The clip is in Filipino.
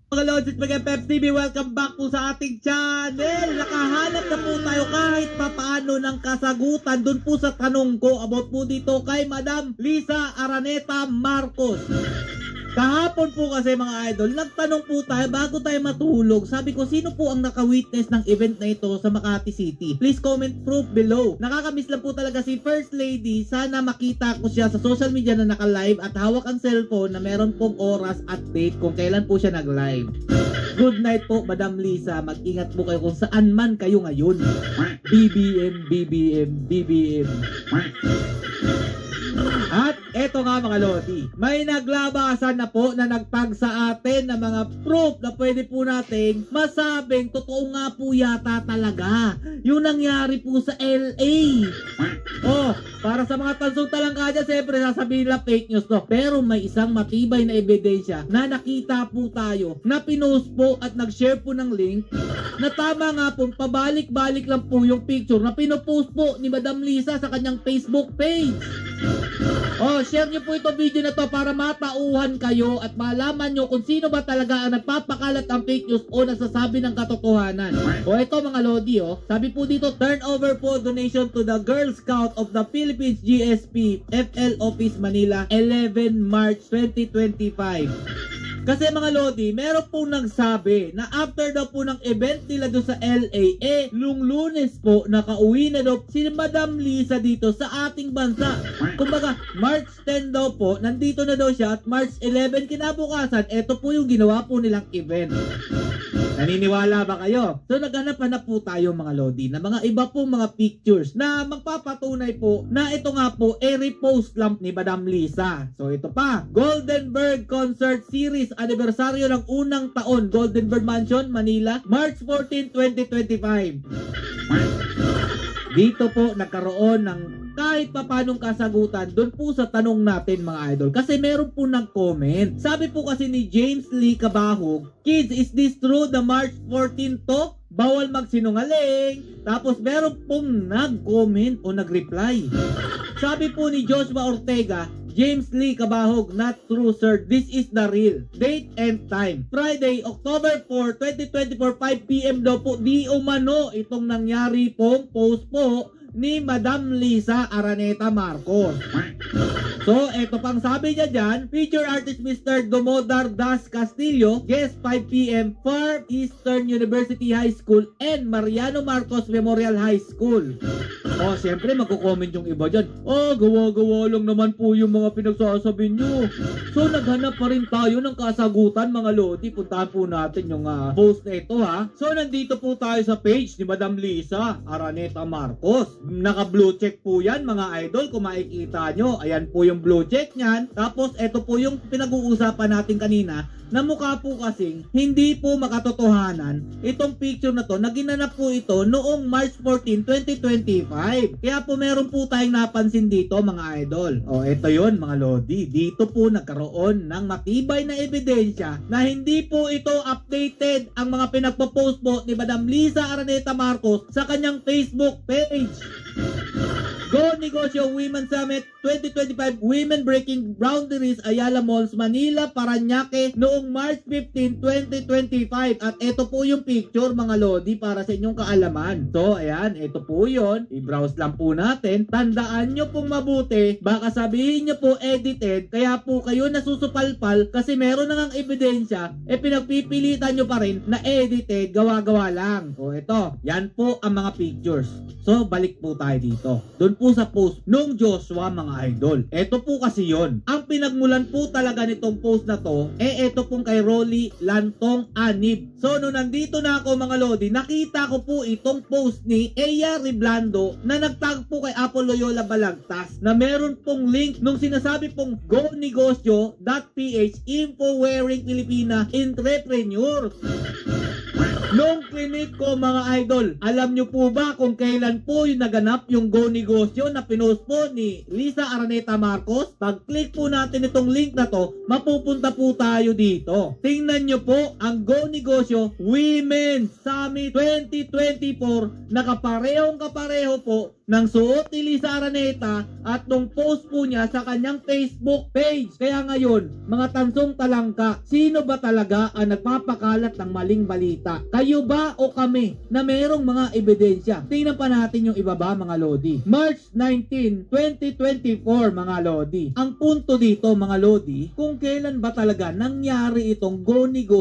Mga Lods, it's Mega Peps TV. Welcome back po sa ating channel. Nakahanap na po tayo kahit papaano ng kasagutan dun po sa tanong ko about po dito kay Madam Liza Araneta Marcos. Kahapon po kasi mga idol, nagtanong po tayo bago tayo matulog. Sabi ko, sino po ang naka-witness ng event na ito sa Makati City? Please comment proof below. Nakakamiss lang po talaga si First Lady. Sana makita ko siya sa social media na naka-live at hawak ang cellphone na meron pong oras at date kung kailan po siya nag-live. Good night po, Madam Liza. Mag-ingat po kayo kung saan man kayo ngayon. BBM, BBM, BBM. At eto nga mga Lodi, may naglabasan na po na nagtag sa atin na mga proof na pwede po nating masabing totoo nga po yata talaga yung nangyari po sa LA. Oh, para sa mga tansong talangka dyan, siyempre sasabihin lang fake news to. Pero may isang matibay na ebidensya na nakita po tayo na pinost po at nag-share po ng link na tama nga po, pabalik-balik lang po yung picture na pinopost po ni Madam Liza sa kanyang Facebook page. Oh, share nyo po ito video na to para matauhan kayo at malaman nyo kung sino ba talaga ang nagpapakalat ng fake news o nagsasabi ng katotohanan. O ito mga Lodi, sabi po dito, turn over po donation to the Girl Scout of the Philippines GSP FL Office Manila 11 March 2025. Kasi mga Lodi, meron pong nagsabi na after daw po ng event nila doon sa LA, nung Lunes po, nakauwi na daw si Madam Liza dito sa ating bansa. Kumbaga, March 10 daw po, nandito na daw siya at March 11 kinabukasan, eto po yung ginawa po nilang event. Naniniwala ba kayo? So naghanap-hanap po tayo mga Lodi na mga iba pong mga pictures na magpapatunay po na ito nga po repost lang ni Madam Liza. So ito pa, Goldenberg Concert Series anibersaryo ng unang taon, Goldenberg Mansion, Manila, March 14, 2025. Dito po nagkaroon ng kahit papanong kasagutan doon po sa tanong natin mga idol. Kasi meron po nag-comment. Sabi po kasi ni James Lee Cabahog, kids, is this true the March 14 to? Bawal magsinungaling. Tapos meron pong nag-comment o nag-reply. Sabi po ni Joshua Ortega, James Lee Cabahog, not true sir, this is the real. Date and time, Friday, October 4, 2024, 5 PM daw po. Di umano itong nangyari pong post po ni Madam Liza Araneta Marcos. So, eto pang sabi niya dyan, feature artist Mr. Domodar Das Castillo, guest 5 PM, Far Eastern University High School and Mariano Marcos Memorial High School. O, siyempre, magko-comment yung iba dyan. Oh, gawa-gawa lang naman po yung mga pinagsasabi nyo. So, naghanap pa rin tayo ng kasagutan, mga Lodi. Puntahan po natin yung post na ito, ha. So, nandito po tayo sa page ni Madam Liza Araneta Marcos. Naka-blue check po yan, mga idol. Kung makikita nyo, ayan po yung blue check nyan. Tapos, ito po yung pinag-uusapan natin kanina na mukha po kasing hindi po makatotohanan itong picture na to na ginanap po ito noong March 14, 2025. Kaya po meron po tayong napansin dito mga idol. O ito yon mga Lodi. Dito po nagkaroon ng matibay na ebidensya na hindi po ito updated ang mga pinagpo-post po ni Madam Liza Araneta Marcos sa kanyang Facebook page. Go Negosyo Women Summit 2025 Women Breaking Boundaries Ayala Malls, Manila, Parañaque noong March 15, 2025. At ito po yung picture mga Lodi para sa inyong kaalaman. So ayan, ito po yun. I-browse lang po natin. Tandaan nyo pong mabuti, baka sabihin nyo po edited, kaya po kayo nasusupalpal kasi meron na ngang ebidensya, pinagpipilitan nyo pa rin na edited, gawa-gawa lang. O ito, yan po ang mga pictures. So balik po tayo dito. Doon po sa post nung Joshua mga idol. Ito po kasi yon. Ang pinagmulan po talaga nitong post na to, ito pong kay Rolly Lantong Anib. So nung nandito na ako mga Lodi, nakita ko po itong post ni Eya Riblando na nagtag po kay Apple Loyola Balagtas na meron pong link nung sinasabi pong gonegosyo.ph info wearing Filipina entrepreneurs. Nung clinic ko mga idol, alam nyo po ba kung kailan po yung naganap yung Go Negosyo na pinost po ni Liza Araneta Marcos? Pag-click po natin itong link na to, mapupunta po tayo dito. Tingnan nyo po ang Go Negosyo Women Summit 2024 na kaparehong kapareho po ng suot ni Liza Araneta at nung post po niya sa kanyang Facebook page. Kaya ngayon, mga tansong talangka, sino ba talaga ang nagpapakalat ng maling balita? Kayo ba o kami na merong mga ebidensya? Tingnan pa natin yung ibaba mga Lodi. March 19, 2024 mga Lodi. Ang punto dito mga Lodi, kung kailan ba talaga nangyari itong go negosyo